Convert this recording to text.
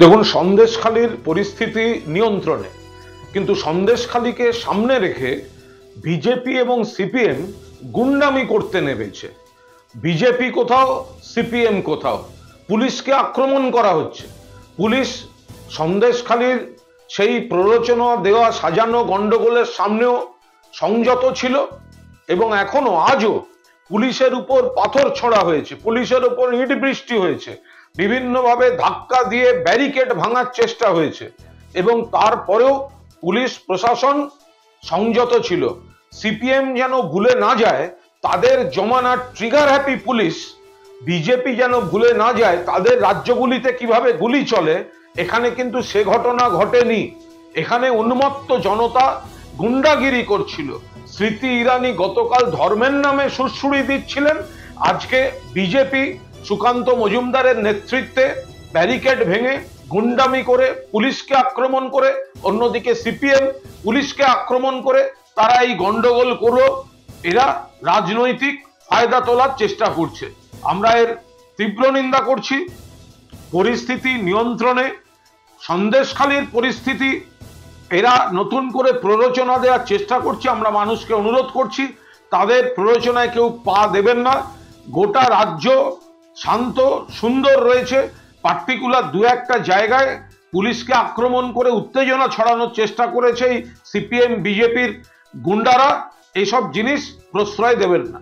দেখুন, সন্দেশখালীর পরিস্থিতি নিয়ন্ত্রণে, কিন্তু সন্দেশখালীকে সামনে রেখে বিজেপি এবং সিপিএম গুন্ডামি করতে নেমেছে। বিজেপি কোথাও, সিপিএম কোথাও। পুলিশকে আক্রমণ করা হচ্ছে। পুলিশ সন্দেশখালীর সেই প্ররোচনা দেওয়া সাজানো গন্ডগোলের সামনেও সংযত ছিল এবং এখনো আজও পুলিশের উপর পাথর ছোড়া হয়েছে, পুলিশের উপর ইট বৃষ্টি হয়েছে, বিভিন্নভাবে ধাক্কা দিয়ে ব্যারিকেড ভাঙার চেষ্টা হয়েছে এবং তারপরেও পুলিশ প্রশাসন সংযত ছিল। সিপিএম যেন ভুলে না যায় তাদের জমানার ট্রিগার হ্যাপি পুলিশ, বিজেপি যেন ভুলে না যায় তাদের রাজ্যগুলিতে কিভাবে গুলি চলে। এখানে কিন্তু সে ঘটনা ঘটেনি। এখানে উন্মত্ত জনতা গুন্ডাগিরি করছিল। স্মৃতি ইরানি গতকাল ধর্মের নামে সুরসুরি দিচ্ছিলেন, আজকে বিজেপি সুকান্ত মজুমদারের নেতৃত্বে ব্যারিকেড ভেঙে গুন্ডামি করে পুলিশকে আক্রমণ করে, অন্যদিকে সিপিএম পুলিশকে আক্রমণ করে তারা এই গন্ডগোল করলো। এরা রাজনৈতিক ফায়দা তোলার চেষ্টা করছে। আমরা এর তীব্র নিন্দা করছি। পরিস্থিতি নিয়ন্ত্রণে, সন্দেশখালীর পরিস্থিতি এরা নতুন করে প্ররোচনা দেওয়ার চেষ্টা করছে। আমরা মানুষকে অনুরোধ করছি তাদের প্ররোচনায় কেউ পা দেবেন না। গোটা রাজ্য শান্ত সুন্দর রয়েছে। পার্টিকুলার দু একটা জায়গায় পুলিশকে আক্রমণ করে উত্তেজনা ছড়ানোর চেষ্টা করেছে এই সিপিএম বিজেপির গুন্ডারা। এইসব জিনিস প্রশ্রয় দেবেন না।